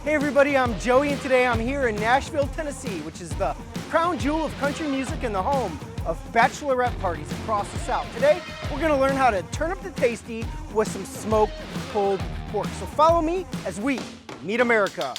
Hey everybody, I'm Joey and today I'm here in Nashville, Tennessee, which is the crown jewel of country music and the home of bachelorette parties across the South. Today, we're gonna learn how to turn up the tasty with some smoked pulled pork. So follow me as we meet America.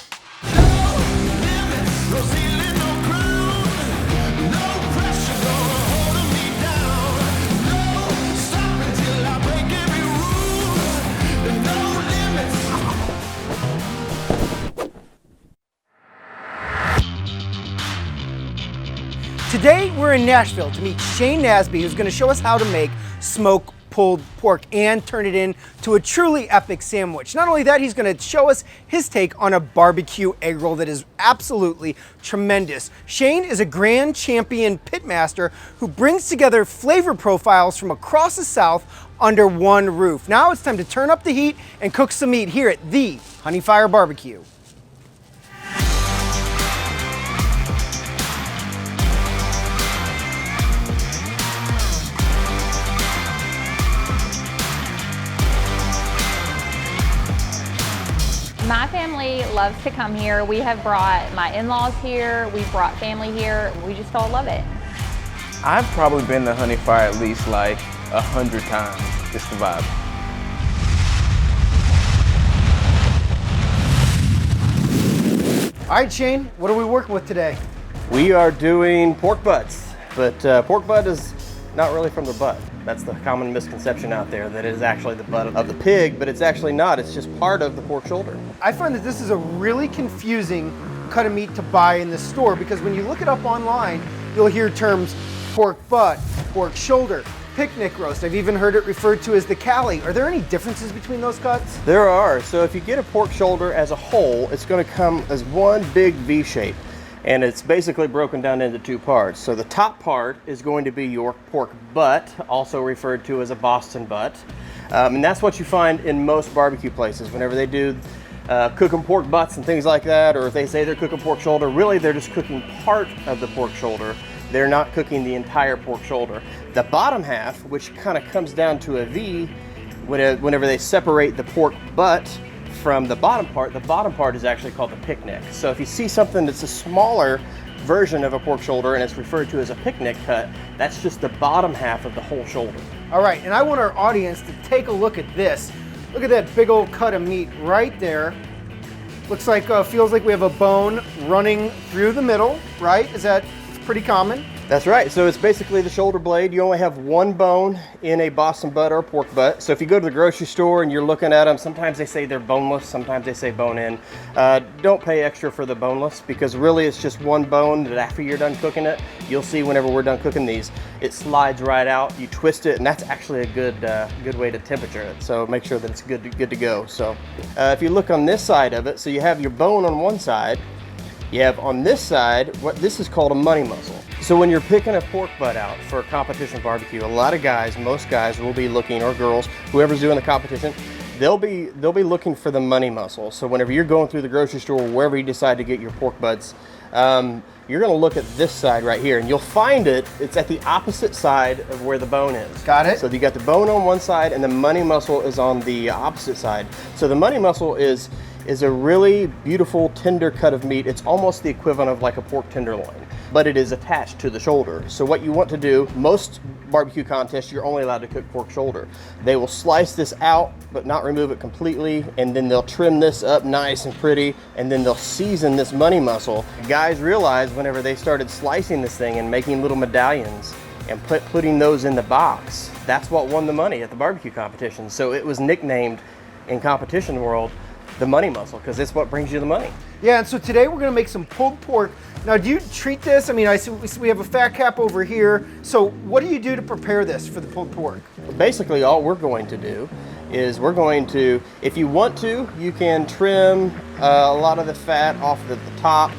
Today, we're in Nashville to meet Shane Nasby, who's gonna show us how to make smoked pulled pork and turn it into a truly epic sandwich. Not only that, he's gonna show us his take on a barbecue egg roll that is absolutely tremendous. Shane is a Grand Champion Pitmaster who brings together flavor profiles from across the South under one roof. Now it's time to turn up the heat and cook some meat here at the Honeyfire Barbecue. My family loves to come here. We have brought my in-laws here, we've brought family here. We just all love it. I've probably been to Honeyfire at least like 100 times, just the vibe. All right, Shane, what are we working with today? We are doing pork butts, but pork butt is not really from the butt. That's the common misconception out there, that it is actually the butt of the pig, but it's actually not. It's just part of the pork shoulder. I find that this is a really confusing cut of meat to buy in the store because when you look it up online, you'll hear terms pork butt, pork shoulder, picnic roast. I've even heard it referred to as the Cali. Are there any differences between those cuts? There are. So if you get a pork shoulder as a whole, it's going to come as one big V shape. And it's basically broken down into two parts. So the top part is going to be your pork butt, also referred to as a Boston butt. And that's what you find in most barbecue places. Whenever they do cooking pork butts and things like that, or if they say they're cooking pork shoulder, really they're just cooking part of the pork shoulder. They're not cooking the entire pork shoulder. The bottom half, which kind of comes down to a V, whenever they separate the pork butt from the bottom part is actually called the picnic. So if you see something that's a smaller version of a pork shoulder and it's referred to as a picnic cut, that's just the bottom half of the whole shoulder. All right, and I want our audience to take a look at this. Look at that big old cut of meat right there. Looks like, feels like we have a bone running through the middle, right? It's pretty common? That's right. So it's basically the shoulder blade. You only have one bone in a Boston butt or a pork butt. So if you go to the grocery store and you're looking at them, sometimes they say they're boneless, sometimes they say bone-in. Don't pay extra for the boneless because really it's just one bone that after you're done cooking it, you'll see whenever we're done cooking these, it slides right out. You twist it, and that's actually a good way to temperature it. So make sure that it's good to go. So if you look on this side of it, so you have your bone on one side. You have on this side, what this is called a money muscle. So when you're picking a pork butt out for a competition barbecue, a lot of guys, most guys will be looking, or girls, whoever's doing the competition, they'll be looking for the money muscle. So whenever you're going through the grocery store, wherever you decide to get your pork butts, you're gonna look at this side right here, and you'll find it's at the opposite side of where the bone is. Got it. So you got the bone on one side, and the money muscle is on the opposite side. So the money muscle is a really beautiful tender cut of meat. It's almost the equivalent of like a pork tenderloin, but it is attached to the shoulder. So what you want to do, most barbecue contests, you're only allowed to cook pork shoulder. They will slice this out, but not remove it completely, and then they'll trim this up nice and pretty, and then they'll season this money muscle. Guys realized whenever they started slicing this thing and making little medallions and putting those in the box, that's what won the money at the barbecue competition. So it was nicknamed in competition world the money muscle, because it's what brings you the money. Yeah, and so today we're gonna make some pulled pork. Now, do you treat this? I mean, I see we have a fat cap over here. So what do you do to prepare this for the pulled pork? Basically, all we're going to do is we're going to, if you want to, you can trim a lot of the fat off the top,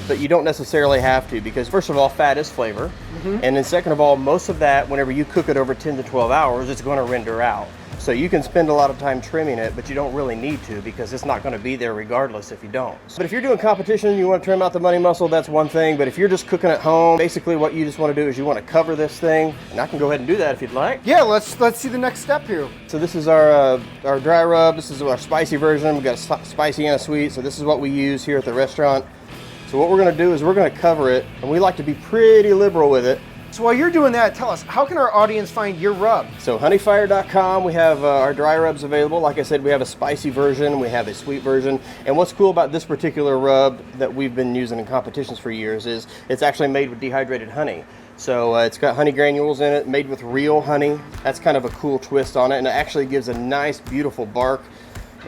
but you don't necessarily have to, because first of all, fat is flavor. And then second of all, most of that, whenever you cook it over 10 to 12 hours, it's gonna render out. So you can spend a lot of time trimming it, but you don't really need to because it's not going to be there regardless if you don't. But if you're doing competition and you want to trim out the money muscle, that's one thing. But if you're just cooking at home, basically what you just want to do is you want to cover this thing. And I can go ahead and do that if you'd like. Yeah, let's see the next step here. So this is our dry rub. This is our spicy version. We've got a spicy and a sweet. So this is what we use here at the restaurant. So what we're going to do is we're going to cover it, and we like to be pretty liberal with it. So while you're doing that, tell us, how can our audience find your rub? So honeyfire.com, we have our dry rubs available. Like I said, we have a spicy version, we have a sweet version. And what's cool about this particular rub that we've been using in competitions for years is it's actually made with dehydrated honey. So it's got honey granules in it, made with real honey. That's kind of a cool twist on it, and it actually gives a nice, beautiful bark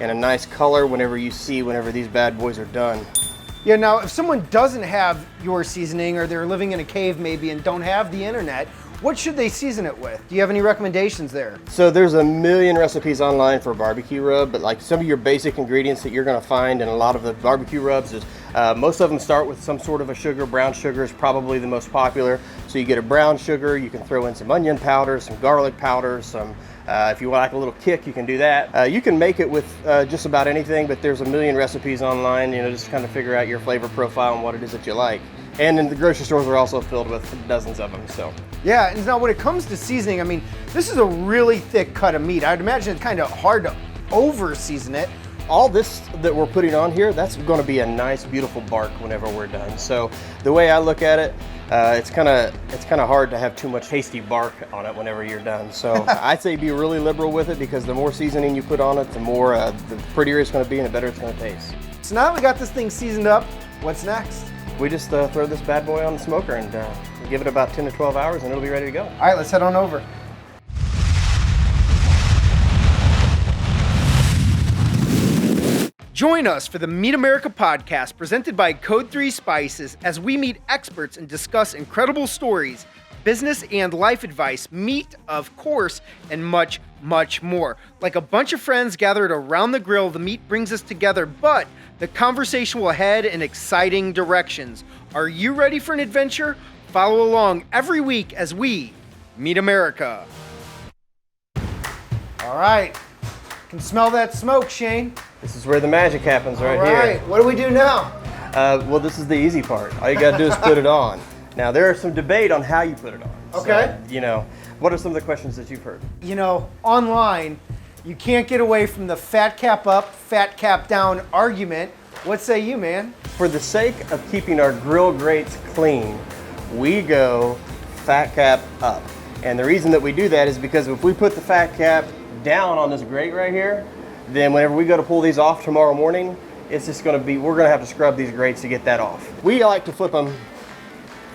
and a nice color whenever these bad boys are done. Yeah, now if someone doesn't have your seasoning, or they're living in a cave maybe and don't have the internet, what should they season it with? Do you have any recommendations there? So there's a million recipes online for barbecue rub, but like some of your basic ingredients that you're gonna find in a lot of the barbecue rubs is, most of them start with some sort of a sugar. Brown sugar is probably the most popular. So you get a brown sugar, you can throw in some onion powder, some garlic powder, some if you like a little kick, you can do that. You can make it with just about anything, but there's a million recipes online, just kind of figure out your flavor profile and what it is that you like. And in the grocery stores are also filled with dozens of them, so. Yeah, and now when it comes to seasoning, I mean, this is a really thick cut of meat. I'd imagine it's kind of hard to over-season it. All this that we're putting on here, that's going to be a nice, beautiful bark whenever we're done. So the way I look at it, it's kind of hard to have too much tasty bark on it whenever you're done. So I'd say be really liberal with it, because the more seasoning you put on it, the more the prettier it's going to be and the better it's going to taste. So now that we got this thing seasoned up, what's next? We just throw this bad boy on the smoker and give it about 10 to 12 hours and it'll be ready to go. All right, let's head on over. Join us for the Meat America podcast presented by Code 3 Spices as we meet experts and discuss incredible stories, business and life advice, meat, of course, and much, much more. Like a bunch of friends gathered around the grill, the meat brings us together, but the conversation will head in exciting directions. Are you ready for an adventure? Follow along every week as we meet America. All right. Can smell that smoke, Shane. This is where the magic happens right here. All right, what do we do now? Well, this is the easy part. All you gotta do is put it on. Now, there is some debate on how you put it on. Okay. So, what are some of the questions that you've heard? Online, you can't get away from the fat cap up, fat cap down argument. What say you, man? For the sake of keeping our grill grates clean, we go fat cap up. And the reason that we do that is because if we put the fat cap down on this grate right here, then whenever we go to pull these off tomorrow morning, it's just gonna be, we're gonna have to scrub these grates to get that off. We like to flip them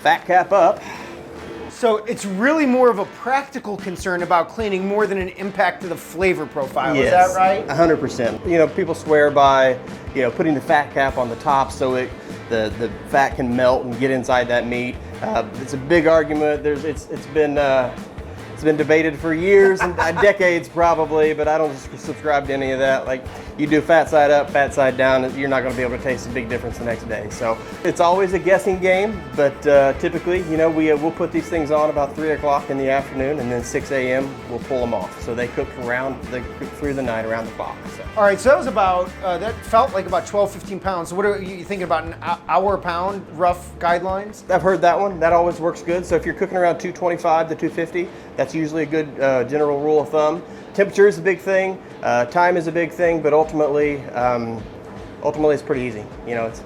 fat cap up. So it's really more of a practical concern about cleaning more than an impact to the flavor profile. Yes, is that right? 100%. People swear by, putting the fat cap on the top so the fat can melt and get inside that meat. It's a big argument. It's been debated for years and decades probably, but I don't subscribe to any of that. Like, you do fat side up, fat side down, you're not going to be able to taste a big difference the next day. So it's always a guessing game, but typically, we'll put these things on about 3 o'clock in the afternoon, and then 6 a.m. we'll pull them off. So they cook through the night around the clock. So. All right, so that was about, that felt like about 12, 15 pounds. So what are you thinking about, an hour a pound, rough guidelines? I've heard that one. That always works good. So if you're cooking around 225 to 250, that's usually a good general rule of thumb. Temperature is a big thing. Time is a big thing, but ultimately it's pretty easy. It's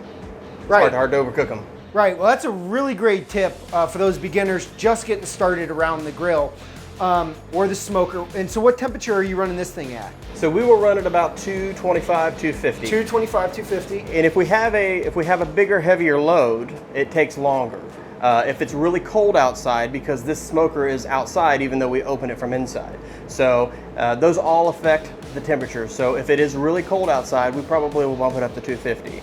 right. hard to overcook them. Right. Well, that's a really great tip for those beginners just getting started around the grill or the smoker. And so, what temperature are you running this thing at? So we will run at about 225, 250. 225, 250. And if we have a bigger, heavier load, it takes longer. If it's really cold outside, because this smoker is outside even though we open it from inside. So those all affect the temperature. So if it is really cold outside, we probably will bump it up to 250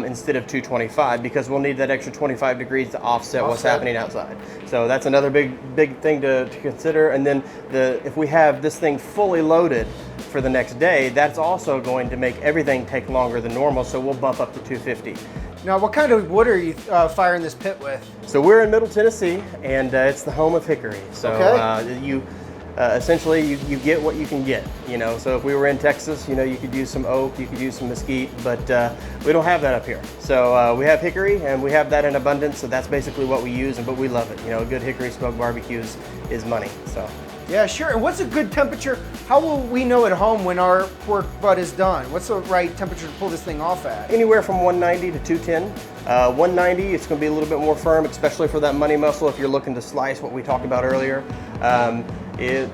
instead of 225, because we'll need that extra 25 degrees to offset what's happening outside. So that's another big thing to consider. And then if we have this thing fully loaded for the next day, that's also going to make everything take longer than normal. So we'll bump up to 250. Now, what kind of wood are you firing this pit with? So we're in Middle Tennessee, and it's the home of hickory. So okay. essentially you get what you can get, you know. So if we were in Texas, you know, you could use some oak, you could use some mesquite, but we don't have that up here. So we have hickory, and we have that in abundance, so that's basically what we use, but we love it. You know, a good hickory smoked barbecue is money, so. Yeah, sure. And what's a good temperature? How will we know at home when our pork butt is done? What's the right temperature to pull this thing off at? Anywhere from 190 to 210. 190, it's going to be a little bit more firm, especially for that money muscle if you're looking to slice what we talked about earlier.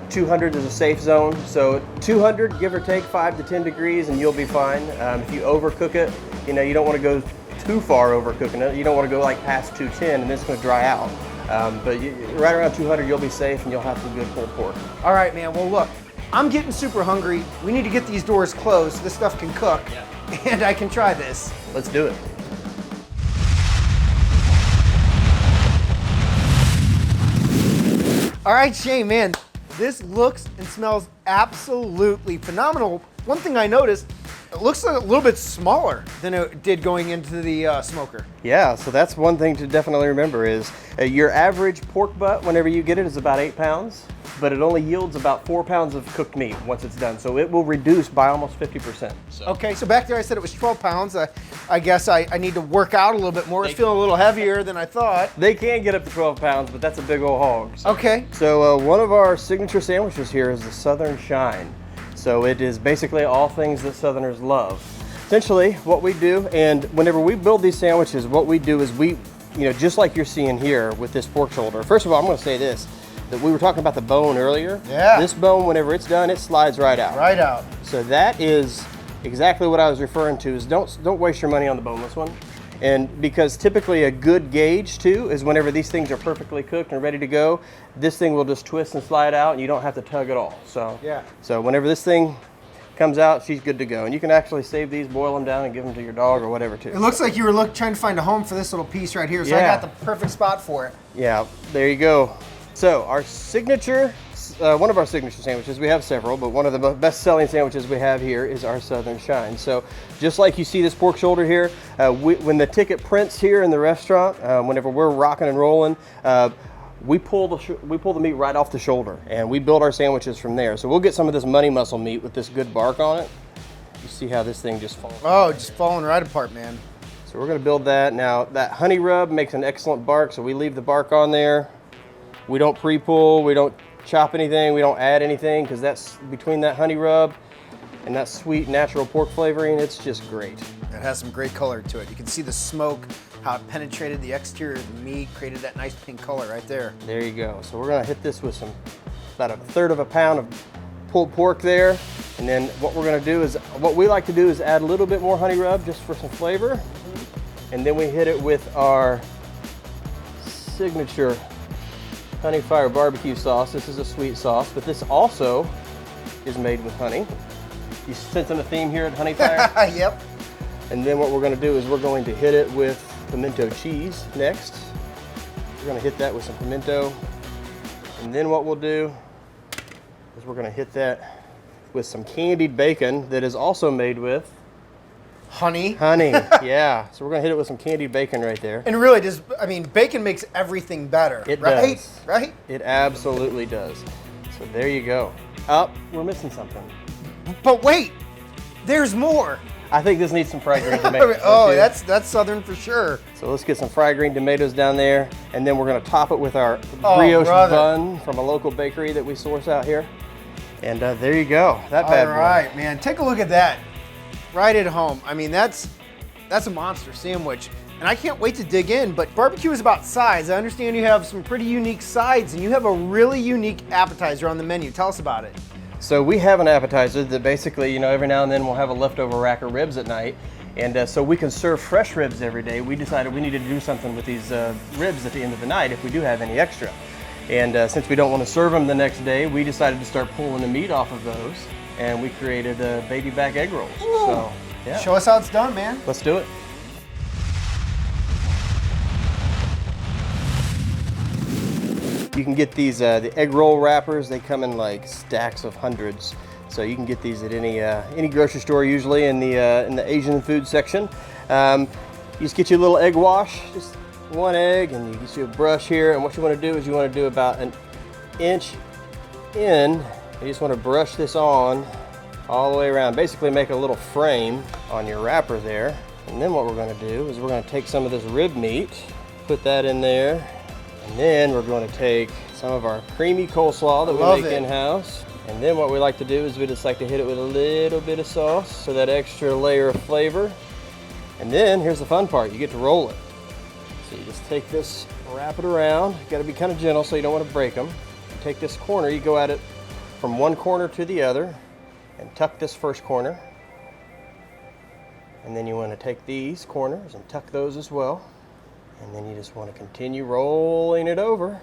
200 is a safe zone, so 200, give or take 5 to 10 degrees, and you'll be fine. If you overcook it, you know, you don't want to go too far overcooking it. You don't want to go like past 210, and then it's going to dry out. Right around 200, you'll be safe, and you'll have some good pulled pork. All right, man. Well, look, I'm getting super hungry. We need to get these doors closed so this stuff can cook, and I can try this. Let's do it. All right, Shane, man, this looks and smells absolutely phenomenal. One thing I noticed, it looks a little bit smaller than it did going into the smoker. Yeah, so that's one thing to definitely remember is your average pork butt, whenever you get it, is about 8 pounds, but it only yields about 4 pounds of cooked meat once it's done. So it will reduce by almost 50%. So. Okay, so back there I said it was 12 pounds. I guess I need to work out a little bit more. It's feeling a little heavier than I thought. They can get up to 12 pounds, but that's a big old hog. So. Okay. So one of our signature sandwiches here is the Southern Shine. So it is basically all things that Southerners love. Essentially what we do, and whenever we build these sandwiches, what we do is we, you know, just like you're seeing here with this pork shoulder. First of all, I'm going to say this, that we were talking about the bone earlier. Yeah. This bone, whenever it's done, it slides right out. Right out. So that is exactly what I was referring to, is don't waste your money on the boneless one. And because typically a good gauge too is whenever these things are perfectly cooked and ready to go, this thing will just twist and slide out and you don't have to tug at all. So, yeah. So whenever this thing comes out, she's good to go. And you can actually save these, boil them down, and give them to your dog or whatever too. It looks like you were trying to find a home for this little piece right here, so I got the perfect spot for it. Yeah, there you go. So our signature, one of our signature sandwiches, we have several, but one of the best selling sandwiches we have here is our Southern Shine. So just like you see this pork shoulder here, when the ticket prints here in the restaurant, whenever we're rocking and rolling, we pull the meat right off the shoulder, and we build our sandwiches from there. So we'll get some of this money muscle meat with this good bark on it. You see how this thing just falls. Oh, just falling right apart, man. So we're gonna build that. Now that honey rub makes an excellent bark, so we leave the bark on there. We don't pre-pull, we don't chop anything, we don't add anything, because that's between that honey rub and that sweet natural pork flavoring, it's just great. It has some great color to it. You can see the smoke, how it penetrated the exterior of the meat, created that nice pink color right there. There you go. So we're gonna hit this with about 1/3 of a pound of pulled pork there. And then what we're gonna do is, what we like to do is add a little bit more honey rub just for some flavor. And then we hit it with our signature Honeyfire barbecue sauce. This is a sweet sauce, but this also is made with honey. You sensing a theme here at Honeyfire? Yep. And then what we're gonna do is we're going to hit it with pimento cheese next. We're gonna hit that with some pimento. And then what we'll do is we're gonna hit that with some candied bacon that is also made with Honey. honey. Yeah, so we're gonna hit it with some candied bacon right there. And really, bacon makes everything better. It right? does. Right? It absolutely does. So there you go. Oh, we're missing something. But wait, there's more. I think this needs some fried green tomatoes. Oh, that's Southern for sure. So let's get some fried green tomatoes down there, and then we're gonna top it with our brioche bun from a local bakery that we source out here. And there you go, that bad boy. All right, man, take a look at that. Right at home. I mean, that's a monster sandwich. And I can't wait to dig in, but barbecue is about size. I understand you have some pretty unique sides, and you have a really unique appetizer on the menu. Tell us about it. So we have an appetizer that basically, you know, every now and then we'll have a leftover rack of ribs at night. And so we can serve fresh ribs every day. We decided we needed to do something with these ribs at the end of the night if we do have any extra. And since we don't want to serve them the next day, we decided to start pulling the meat off of those. And we created baby back egg rolls. Ooh. So, yeah. Show us how it's done, man. Let's do it. You can get these, the egg roll wrappers. They come in like stacks of hundreds. So you can get these at any grocery store, usually in the Asian food section. You just get you a little egg wash, just one egg, and you get you a brush here. And what you want to do is you want to do about an inch end, you just want to brush this on all the way around. Basically make a little frame on your wrapper there. And then what we're going to do is we're going to take some of this rib meat, put that in there, and then we're going to take some of our creamy coleslaw that we make in-house. And then what we like to do is we just like to hit it with a little bit of sauce, so that extra layer of flavor. And then here's the fun part, you get to roll it. So you just take this, wrap it around. You gotta be kind of gentle so you don't want to break them. You take this corner, you go at it from one corner to the other and tuck this first corner. And then you want to take these corners and tuck those as well. And then you just want to continue rolling it over.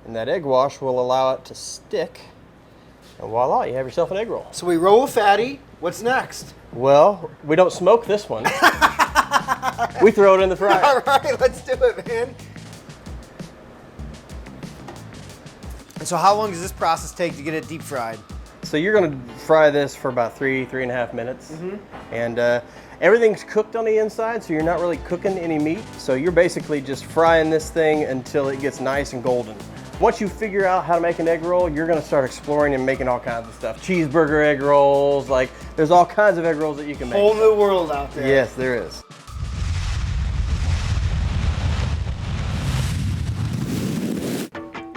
And that egg wash will allow it to stick. And voila, you have yourself an egg roll. So we roll a fatty. What's next? Well, we don't smoke this one. We throw it in the fryer. All right, let's do it, man. And so how long does this process take to get it deep fried? So you're going to fry this for about 3.5 minutes. And everything's cooked on the inside, so you're not really cooking any meat. So you're basically just frying this thing until it gets nice and golden. Once you figure out how to make an egg roll, you're going to start exploring and making all kinds of stuff. Cheeseburger egg rolls, like there's all kinds of egg rolls that you can make. Whole new world out there. Yes, there is.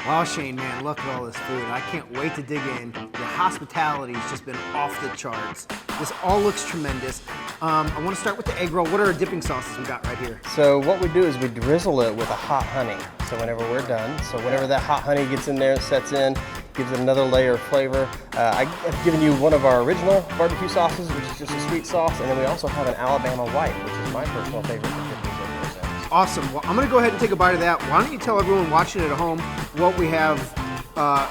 Wow, Shane, man, look at all this food. I can't wait to dig in. Your hospitality has just been off the charts. This all looks tremendous. I want to start with the egg roll. What are our dipping sauces we got right here? So what we do is we drizzle it with a hot honey. So whenever we're done, so whenever that hot honey gets in there, sets in, gives it another layer of flavor. I've given you one of our original barbecue sauces, which is just a sweet sauce, and then we also have an Alabama white, which is my personal favorite for 50%. Awesome. Well, I'm going to go ahead and take a bite of that. Why don't you tell everyone watching at home what we have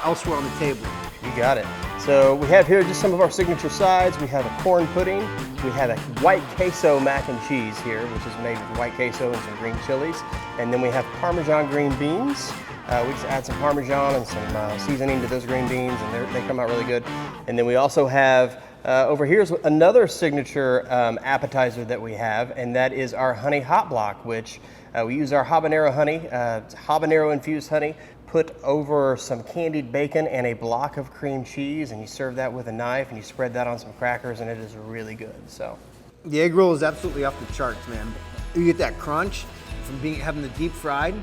elsewhere on the table? You got it. So we have here just some of our signature sides. We have a corn pudding. We have a white queso mac and cheese here, which is made with white queso and some green chilies. And then we have Parmesan green beans. We just add some Parmesan and some seasoning to those green beans, and they come out really good. And then we also have, over here is another signature appetizer that we have, and that is our honey hot block, which we use our habanero honey, habanero infused honey, put over some candied bacon and a block of cream cheese, and you serve that with a knife, and you spread that on some crackers, and it is really good. So the egg roll is absolutely off the charts, man. You get that crunch from having the deep fried.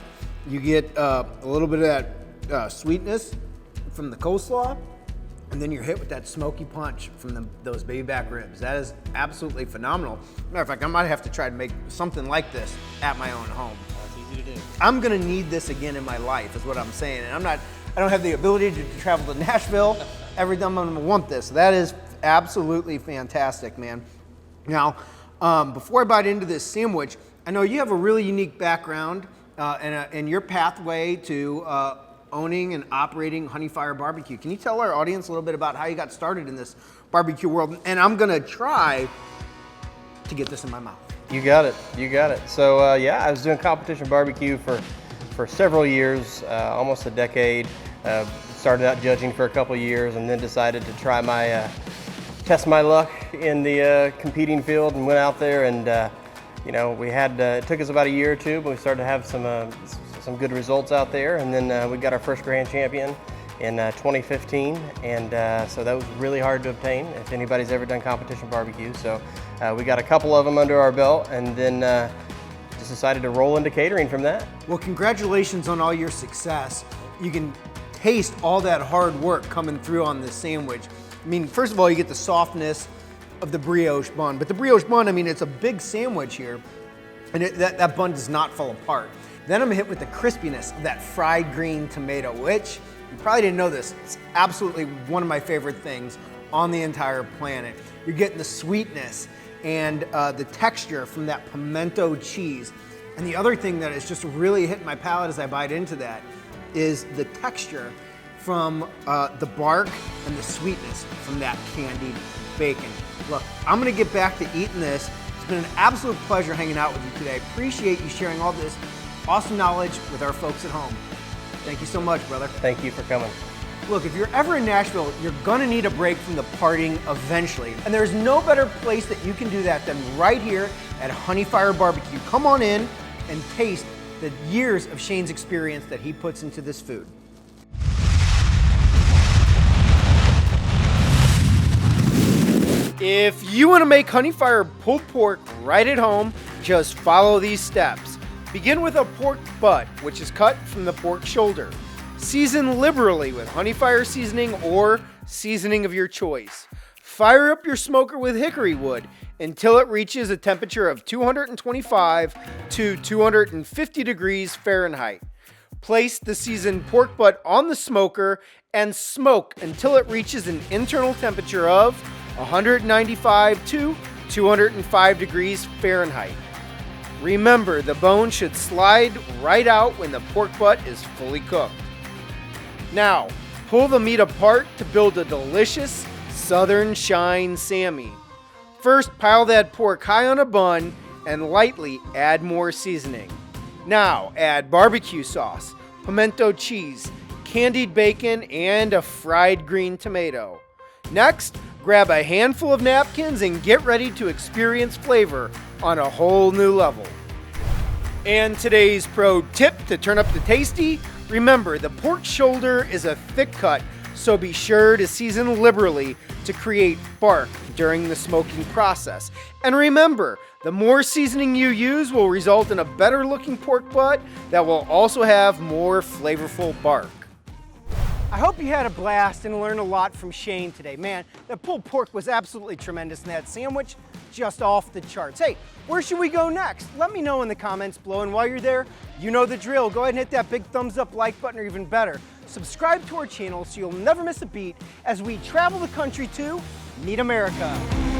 You get a little bit of that sweetness from the coleslaw, and then you're hit with that smoky punch from those baby back ribs. That is absolutely phenomenal. Matter of fact, I might have to try to make something like this at my own home. that's easy to do. I'm gonna need this again in my life, is what I'm saying. And I don't have the ability to travel to Nashville every time I'm gonna want this. That is absolutely fantastic, man. Now, before I bite into this sandwich, I know you have a really unique background and your pathway to owning and operating Honeyfire Barbecue. Can you tell our audience a little bit about how you got started in this barbecue world? And I'm gonna try to get this in my mouth. You got it. You got it. So yeah, I was doing competition barbecue for several years, almost a decade. Started out judging for a couple years, and then decided to try test my luck in the competing field, and went out there and you know, we had it took us about a year or two, but we started to have some good results out there, and then we got our first Grand Champion in 2015, and so that was really hard to obtain if anybody's ever done competition barbecue. So we got a couple of them under our belt, and then just decided to roll into catering from that. Well, congratulations on all your success. You can taste all that hard work coming through on this sandwich. I mean, first of all, you get the softness of the brioche bun, but the brioche bun, I mean, it's a big sandwich here, and that bun does not fall apart. Then I'm hit with the crispiness of that fried green tomato, which you probably didn't know this. It's absolutely one of my favorite things on the entire planet. You're getting the sweetness and the texture from that pimento cheese. And the other thing that is just really hitting my palate as I bite into that is the texture from the bark and the sweetness from that candied bacon. Look, I'm gonna get back to eating this. It's been an absolute pleasure hanging out with you today. Appreciate you sharing all this awesome knowledge with our folks at home. Thank you so much, brother. Thank you for coming. Look, if you're ever in Nashville, you're gonna need a break from the partying eventually. And there's no better place that you can do that than right here at Honeyfire Barbecue. Come on in and taste the years of Shane's experience that he puts into this food. If you want to make Honeyfire pulled pork right at home, just follow these steps. Begin with a pork butt, which is cut from the pork shoulder. Season liberally with Honeyfire seasoning or seasoning of your choice. Fire up your smoker with hickory wood until it reaches a temperature of 225 to 250 degrees Fahrenheit. Place the seasoned pork butt on the smoker and smoke until it reaches an internal temperature of 195 to 205 degrees Fahrenheit. Remember, the bone should slide right out when the pork butt is fully cooked. Now, pull the meat apart to build a delicious Southern Shine Sammy. First, pile that pork high on a bun and lightly add more seasoning. Now, add barbecue sauce, pimento cheese, candied bacon, and a fried green tomato. Next, grab a handful of napkins and get ready to experience flavor on a whole new level. And today's pro tip to turn up the tasty, remember the pork shoulder is a thick cut, so be sure to season liberally to create bark during the smoking process. And remember, the more seasoning you use will result in a better looking pork butt that will also have more flavorful bark. I hope you had a blast and learned a lot from Shane today. Man, that pulled pork was absolutely tremendous and that sandwich just off the charts. Hey, where should we go next? Let me know in the comments below, and while you're there, you know the drill. Go ahead and hit that big thumbs up like button, or even better, subscribe to our channel so you'll never miss a beat as we travel the country to meet America.